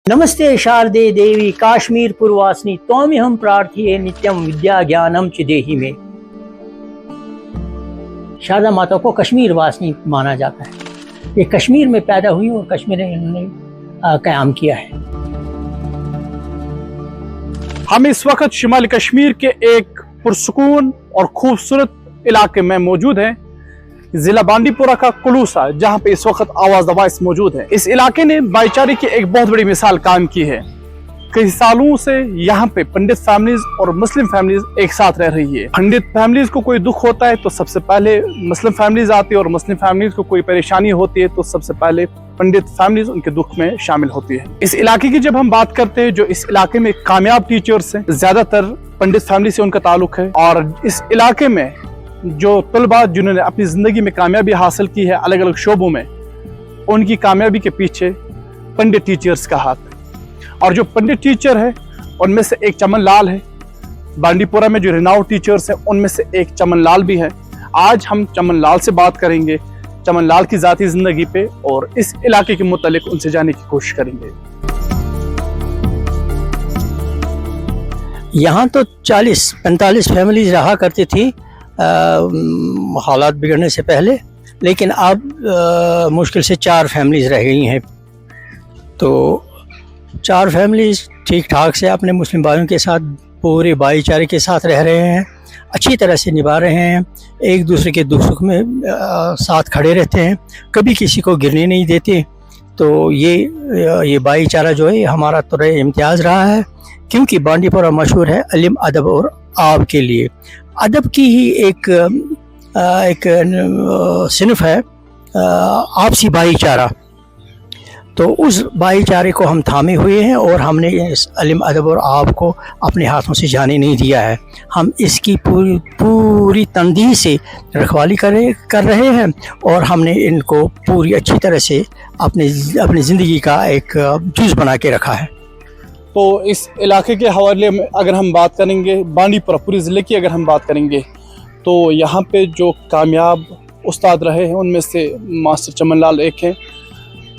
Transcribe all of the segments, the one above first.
नमस्ते शारदे देवी काश्मीर पूर्वासिनी त्वामिहं प्रार्थये नित्यं विद्या ज्ञानम च देहि में। शारदा माता को कश्मीर वासिनी माना जाता है। ये कश्मीर में पैदा हुई और कश्मीर में इन्होंने क़याम किया है। हम इस वक्त शिमाली कश्मीर के एक पुरसुकून और खूबसूरत इलाके में मौजूद हैं, जिला बांडीपुरा का कुलूसा, जहां पे इस वक्त आवाज दवाइस मौजूद है। इस इलाके ने भाईचारे की एक बहुत बड़ी मिसाल कायम की है। कई सालों से यहाँ पे पंडित फैमिलीज और मुस्लिम फैमिलीज एक साथ रह रही है। पंडित फैमिलीज को कोई दुख होता है तो सबसे पहले मुस्लिम फैमिलीज आती है, और मुस्लिम फैमिलीज को कोई परेशानी होती है तो सबसे पहले पंडित फैमिलीज उनके दुख में शामिल होती है। इस इलाके की जब हम बात करते हैं, जो इस इलाके में कामयाब टीचर्स हैं, ज्यादातर पंडित फैमिली से उनका ताल्लुक है। और इस इलाके में जो तलबा जिन्होंने अपनी जिंदगी में कामयाबी हासिल की है अलग अलग शोबों में, उनकी कामयाबी के पीछे पंडित टीचर्स का हाथ है। और जो पंडित टीचर है उनमें से एक चमन लाल है। बांडीपुरा में जो रिनाउड टीचर्स हैं उनमें से एक चमन लाल भी है। आज हम चमन लाल से बात करेंगे, चमन लाल की जाती जिंदगी पे और इस इलाके के मुतालिक उनसे जानने की कोशिश करेंगे। यहाँ तो 40-45 फैमिलीज रहा करती थी हालात बिगड़ने से पहले, लेकिन अब मुश्किल से 4 फैमिलीज रह गई हैं। तो 4 फैमिलीज ठीक ठाक से अपने मुस्लिम भाइयों के साथ पूरे भाईचारे के साथ रह रहे हैं, अच्छी तरह से निभा रहे हैं, एक दूसरे के दुख सुख में साथ खड़े रहते हैं, कभी किसी को गिरने नहीं देते। तो ये भाईचारा जो है हमारा तो इम्तियाज़ रहा है, क्योंकि बांडीपुरा मशहूर है इल्म, अदब और आब के लिए। अदब की ही एक सिनफ है आपसी भाईचारा। तो उस भाईचारे को हम थामे हुए हैं और हमने इस इल्म, अदब और आब को अपने हाथों से जाने नहीं दिया है। हम इसकी पूरी तंदीह से रखवाली कर रहे हैं और हमने इनको पूरी अच्छी तरह से अपनी ज़िंदगी का एक जुज़ बना के रखा है। तो इस इलाके के हवाले में अगर हम बात करेंगे, बांडीपुरा पूरे ज़िले की अगर हम बात करेंगे, तो यहाँ पे जो कामयाब उस्ताद रहे हैं उनमें से मास्टर चमन लाल एक हैं,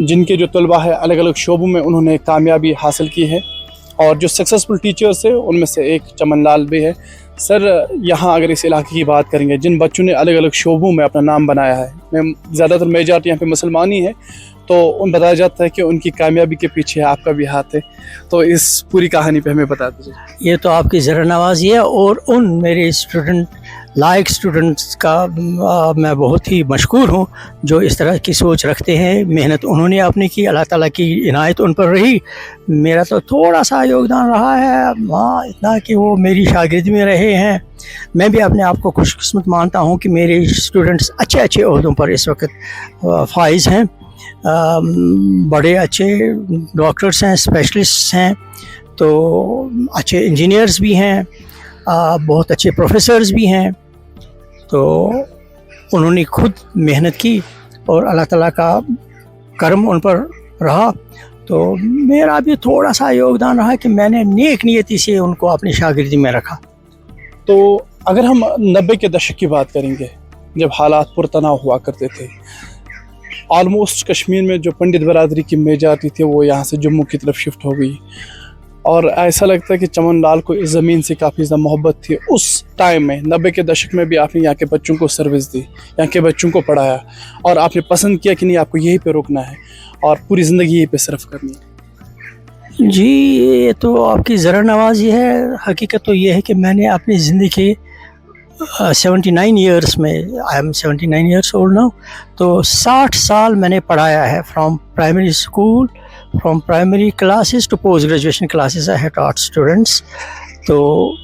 जिनके जो तलबा है अलग अलग शोबों में उन्होंने कामयाबी हासिल की है। और जो सक्सेसफुल टीचर्स है उनमें से एक चमन लाल भी है। सर, यहाँ अगर इस इलाके की बात करेंगे, जिन बच्चों ने अलग अलग शोबों में अपना नाम बनाया है, मैं ज़्यादातर मेजॉरिटी यहाँ पे मुसलमान ही है, तो उन बताया जाता है कि उनकी कामयाबी के पीछे आपका भी हाथ है। तो इस पूरी कहानी पे हमें बता दीजिए। ये तो आपकी ज़रा नवाजी है, और उन मेरे स्टूडेंट्स का मैं बहुत ही मशकूर हूँ जो इस तरह की सोच रखते हैं। मेहनत उन्होंने अपनी की, अल्लाह ताला की इनायत उन पर रही। मेरा तो थोड़ा सा योगदान रहा है, हाँ, इतना कि वो मेरी शागिर्दी में रहे हैं। मैं भी अपने आप को खुशकिस्मत मानता हूँ कि मेरे स्टूडेंट्स अच्छे ओहदों पर इस वक्त फाइज हैं, बड़े अच्छे डॉक्टर्स हैं, स्पेशलिस्ट्स हैं, तो अच्छे इंजीनियर्स भी हैं, बहुत अच्छे प्रोफेसर्स भी हैं। तो उन्होंने खुद मेहनत की और अल्लाह ताला का करम उन पर रहा। तो मेरा भी थोड़ा सा योगदान रहा कि मैंने नेक नियति से उनको अपनी शागिर्दी में रखा। तो अगर हम 90 के दशक की बात करेंगे, जब हालात पुरतनाव हुआ करते थे, ऑलमोस्ट कश्मीर में जो पंडित बरादरी की मेजॉरिटी थी वो यहाँ से जम्मू की तरफ शिफ्ट हो गई, और ऐसा लगता है कि चमन लाल को इस ज़मीन से काफ़ी ज़्यादा मोहब्बत थी। उस टाइम में 90 के दशक में भी आपने यहाँ के बच्चों को सर्विस दी, यहाँ के बच्चों को पढ़ाया, और आपने पसंद किया कि नहीं, आपको यहीं पे रुकना है और पूरी ज़िंदगी यहीं पे सर्व करनी है। जी, ये तो आपकी ज़रा नवाजी है। हकीकत तो ये है कि मैंने अपनी ज़िंदगी 79 ईयर्स में, I am 79 years old now, तो 60 साल मैंने पढ़ाया है। From primary school, from primary classes to post graduation classes I have taught students. तो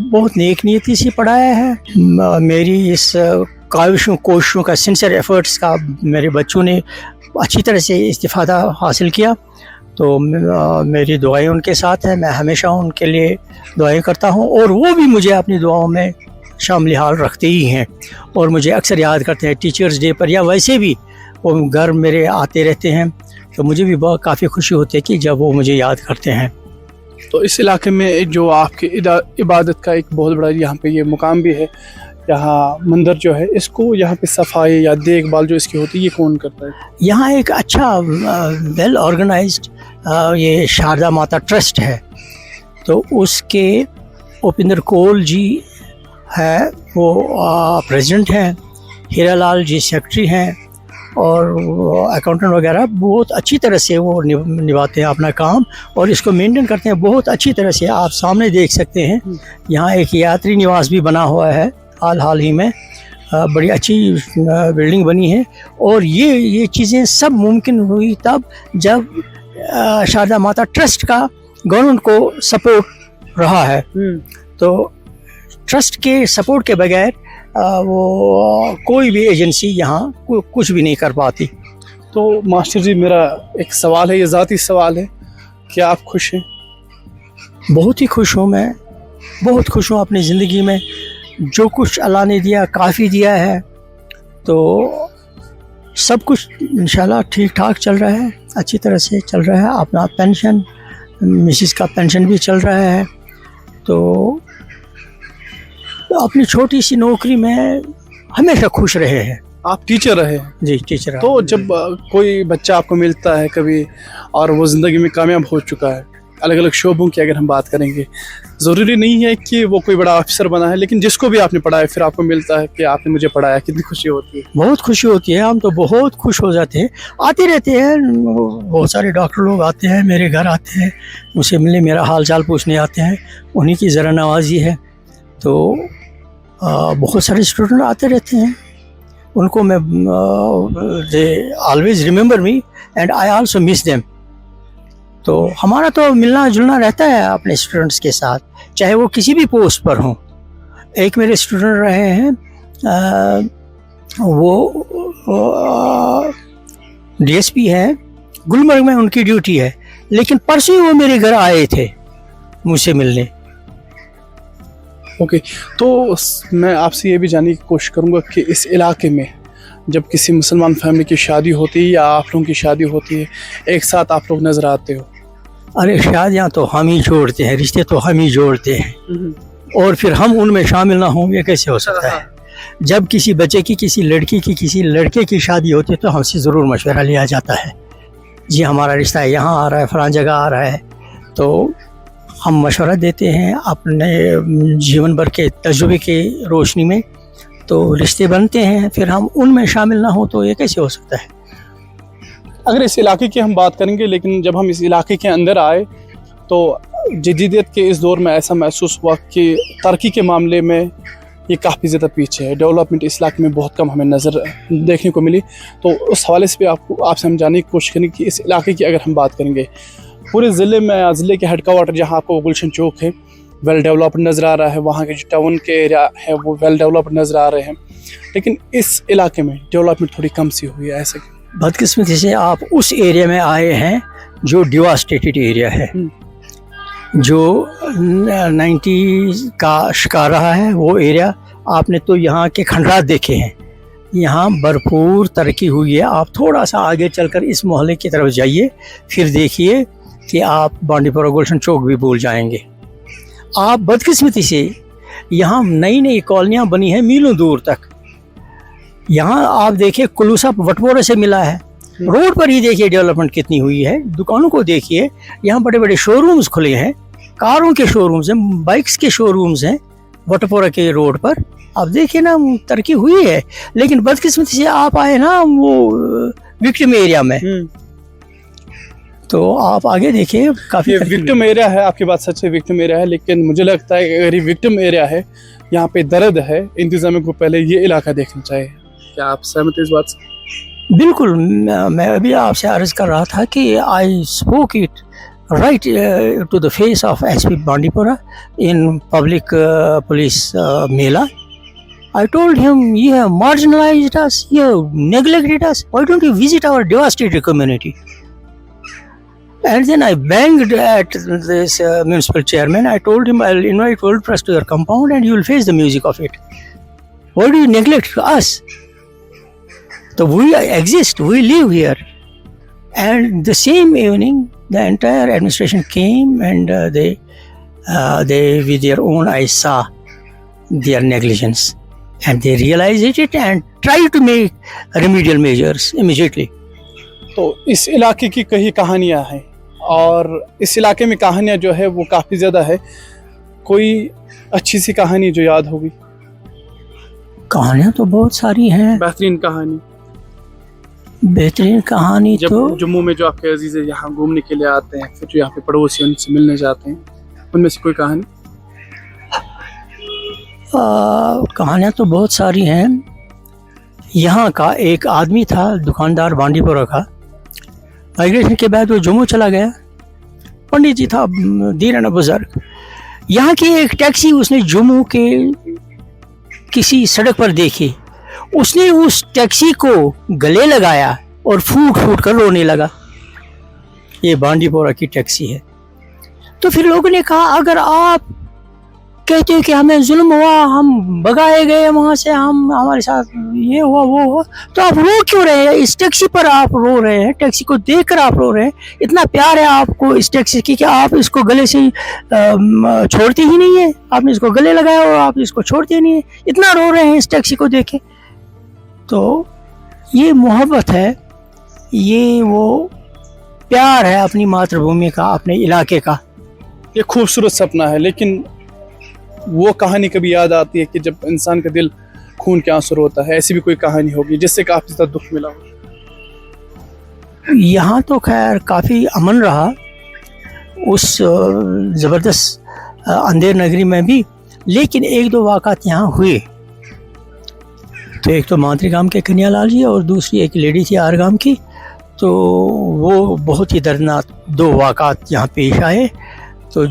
बहुत नेक नियति से पढ़ाया है। मेरी इस कोशिशों का, सिंसियर एफर्ट्स का मेरे बच्चों ने अच्छी तरह से इस्तिफ़ादा हासिल किया। तो मेरी दुआएं उनके साथ हैं, मैं हमेशा उनके लिए दुआएं करता हूं, और वो भी मुझे अपनी दुआओं में शामिल हाल रखते ही हैं और मुझे अक्सर याद करते हैं। टीचर्स डे पर या वैसे भी वो घर मेरे आते रहते हैं, तो मुझे भी बहुत काफ़ी खुशी होती है कि जब वो मुझे याद करते हैं। तो इस इलाके में जो आपकी इबादत का एक बहुत बड़ा यहाँ पे ये मुकाम भी है, यहाँ मंदिर जो है, इसको यहाँ पे सफाई या देखभाल जो इसकी होती है ये कौन करता है? यहाँ एक अच्छा वेल ऑर्गेनाइज्ड ये शारदा माता ट्रस्ट है, तो उसके उपिंदर कौल जी है, वो प्रेसिडेंट हैं, हीरालाल जी सेक्रेटरी हैं, और अकाउंटेंट वगैरह बहुत अच्छी तरह से वो निभाते हैं अपना काम और इसको मेंटेन करते हैं बहुत अच्छी तरह से। आप सामने देख सकते हैं, यहाँ एक यात्री निवास भी बना हुआ है हाल ही में, बड़ी अच्छी बिल्डिंग बनी है। और ये चीज़ें सब मुमकिन हुई तब जब शारदा माता ट्रस्ट का गवर्नमेंट को सपोर्ट रहा है। तो ट्रस्ट के सपोर्ट के बगैर वो कोई भी एजेंसी यहाँ कुछ भी नहीं कर पाती। तो मास्टर जी, मेरा एक सवाल है, ये ज़ाती सवाल है, क्या आप खुश हैं? बहुत ही खुश हूँ मैं, बहुत खुश हूँ अपनी ज़िंदगी में। जो कुछ अल्लाह ने दिया काफ़ी दिया है, तो सब कुछ इंशाल्लाह ठीक ठाक चल रहा है, अच्छी तरह से चल रहा है। अपना पेंशन, मिसिस का पेंशन भी चल रहा है। तो अपनी छोटी सी नौकरी में हमेशा खुश रहे हैं। आप टीचर रहे? जी, टीचर। तो जब कोई बच्चा आपको मिलता है कभी और वो ज़िंदगी में कामयाब हो चुका है, अलग अलग शोबों की अगर हम बात करेंगे, ज़रूरी नहीं है कि वो कोई बड़ा अफसर बना है, लेकिन जिसको भी आपने पढ़ाया फिर आपको मिलता है कि आपने मुझे पढ़ाया, कितनी खुशी होती है? बहुत खुशी होती है, हम तो बहुत खुश हो जाते हैं। आते रहते हैं, बहुत सारे डॉक्टर लोग आते हैं, मेरे घर आते हैं, मुझसे मिलने, मेरा हाल चाल पूछने आते हैं, उन्हीं की ज़रा नवाजी है। तो बहुत सारे स्टूडेंट आते रहते हैं, उनको मैं they always remember me and I also miss them. तो हमारा तो मिलना जुलना रहता है अपने स्टूडेंट्स के साथ, चाहे वो किसी भी पोस्ट पर हों। एक मेरे स्टूडेंट रहे हैं, वो डीएसपी है, गुलमर्ग में उनकी ड्यूटी है, लेकिन परसों ही वो मेरे घर आए थे मुझसे मिलने। ओके, तो मैं आपसे ये भी जानने की कोशिश करूँगा कि इस इलाके में जब किसी मुसलमान फैमिली की शादी होती है या आप लोगों की शादी होती है, एक साथ आप लोग नज़र आते हो? अरे शादियाँ तो हम ही जोड़ते हैं, रिश्ते तो हम ही जोड़ते हैं, और फिर हम उनमें शामिल ना हों, ये कैसे हो सकता है? जब किसी बच्चे की, किसी लड़की की, किसी लड़के की शादी होती है तो हमसे ज़रूर मशवरा लिया जाता है, जी हमारा रिश्ता यहाँ आ रहा है, फलां जगह आ रहा है। तो हम मशवरा देते हैं अपने जीवन भर के तजुर्बे के रोशनी में, तो रिश्ते बनते हैं, फिर हम उनमें शामिल ना हो तो ये कैसे हो सकता है? अगर इस इलाके की हम बात करेंगे, लेकिन जब हम इस इलाके के अंदर आए तो जदीदियत के इस दौर में ऐसा महसूस हुआ कि तरक्की के मामले में ये काफ़ी ज़्यादा पीछे है। डेवलपमेंट इस इलाके में बहुत कम हमें नज़र देखने को मिली। तो उस हवाले से भी आपसे हम जानने की कोशिश करेंगे कि इस इलाके की अगर हम बात करेंगे, पूरे ज़िले में, ज़िले के हेड क्वार्टर जहाँ आपको गुलशन चौक है, वेल डेवलप्ड नज़र आ रहा है, वहाँ के जो टाउन के एरिया है वो वेल डेवलप्ड नज़र आ रहे हैं, लेकिन इस इलाके में डेवलपमेंट थोड़ी कम सी हुई है। ऐसे बदकिस्मती से आप उस एरिया में आए हैं जो डिवास्टेटेड एरिया है, जो 90 का शिकार रहा है वो एरिया। आपने तो यहाँ के खंडरात देखे हैं, यहाँ भरपूर तरक्की हुई है। आप थोड़ा सा आगे चलकर इस मोहल्ले की तरफ जाइए, फिर देखिए कि आप बांडीपुरा गुलशन चौक भी भूल जाएंगे। आप बदकिस्मती से यहाँ नई नई कॉलोनियाँ बनी हैं मीलों दूर तक। यहाँ आप देखिए कुलूसा वटपोरा से मिला है, रोड पर ही देखिए डेवलपमेंट कितनी हुई है। दुकानों को देखिए, यहाँ बड़े बड़े शोरूम्स खुले हैं, कारों के शोरूम्स हैं, बाइक्स के शोरूम्स हैं वटपोरा के रोड पर। आप देखिए ना, तरक्की हुई है। लेकिन बदकिस्मती से आप आए ना वो विक्टिम एरिया में, तो आप आगे देखिए काफ़ी विक्टिम एरिया है। आपकी बात सच है, विक्टिम एरिया है, लेकिन मुझे लगता है कि अगर ये विक्टिम एरिया है, यहाँ पे दर्द है, इंतजामिया को पहले ये इलाका देखना चाहिए। क्या आप सहमत हैं इस बात से? बिल्कुल, मैं अभी आपसे अर्ज कर रहा था कि I spoke it right to the face of SP Bandipora in public police mela. I told him, you have marginalized us, you have neglected us, why don't you visit our devastated community? And then I banged at this municipal chairman. I told him, I'll invite World Press to your compound and you will face the music of it. Why do you neglect us? So we exist, we live here. And the same evening, the entire administration came and they with their own eyes saw their negligence, and they realized it and tried to make remedial measures immediately. तो इस इलाके की कई कहानियां हैं और इस इलाके में कहानियाँ जो है वो काफ़ी ज़्यादा है। कोई अच्छी सी कहानी जो याद होगी? कहानियाँ तो बहुत सारी हैं। बेहतरीन कहानी बेहतरीन कहानी जब तो जम्मू में जो आपके अजीज़ यहाँ घूमने के लिए आते हैं, फिर जो यहाँ पे पड़ोसी उनसे मिलने जाते हैं, उनमें से कोई कहानी? कहानियाँ तो बहुत सारी हैं। यहाँ का एक आदमी था, दुकानदार बांडीपुरा का। माइग्रेशन के बाद वो जम्मू चला गया। पंडित जी था, दीराना बुजुर्ग। यहाँ की एक टैक्सी उसने जम्मू के किसी सड़क पर देखी। उसने उस टैक्सी को गले लगाया और फूट फूट कर रोने लगा। ये बांडीपोरा की टैक्सी है। तो फिर लोगों ने कहा, अगर आप कहते हो कि हमें जुल्म हुआ, हम भगाए गए वहाँ से, हम हमारे साथ ये हुआ वो हुआ, तो आप रो क्यों रहे हैं? इस टैक्सी पर आप रो रहे हैं, टैक्सी को देखकर आप रो रहे हैं। इतना प्यार है आपको इस टैक्सी की कि आप इसको गले से छोड़ते ही नहीं है। आपने इसको गले लगाया और आप इसको छोड़ते ही नहीं है। इतना रो रहे हैं इस टैक्सी को देखे। तो ये मोहब्बत है, ये वो प्यार है अपनी मातृभूमि का, अपने इलाके का। ये खूबसूरत सपना है, लेकिन वो कहानी कभी याद आती है कि जब इंसान का दिल खून के आंसू रोता है? ऐसी भी कोई कहानी होगी जिससे काफी ज्यादा दुख मिला हो? यहाँ तो खैर काफ़ी अमन रहा उस ज़बरदस्त अंधेर नगरी में भी, लेकिन एक दो वाक़ात यहाँ हुए। तो एक तो मातृगाम के कन्यालाल जी और दूसरी एक लेडी थी आरगाम की। तो वो बहुत ही दर्दनाक दो वाक़ात यहाँ पेश आए, तो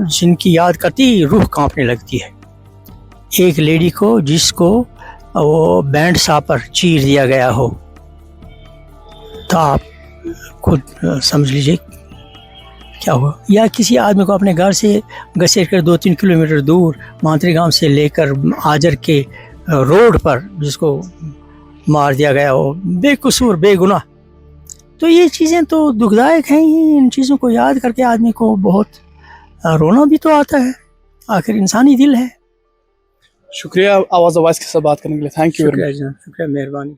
जिनकी याद करती रूह कांपने लगती है। एक लेडी को जिसको वो बैंड साहब पर चीर दिया गया हो, तो आप खुद समझ लीजिए क्या हुआ। या किसी आदमी को अपने घर से घसीट कर 2-3 किलोमीटर दूर मातृगाम से लेकर आजर के रोड पर जिसको मार दिया गया हो, बेकसूर बेगुनाह। तो ये चीज़ें तो दुखदायक हैं ही। इन चीज़ों को याद करके आदमी को बहुत रोना भी तो आता है, आखिर इंसानी दिल है। शुक्रिया आवाज़ के साथ बात करने के लिए। Thank you. शुक्रिया, मेहरबानी।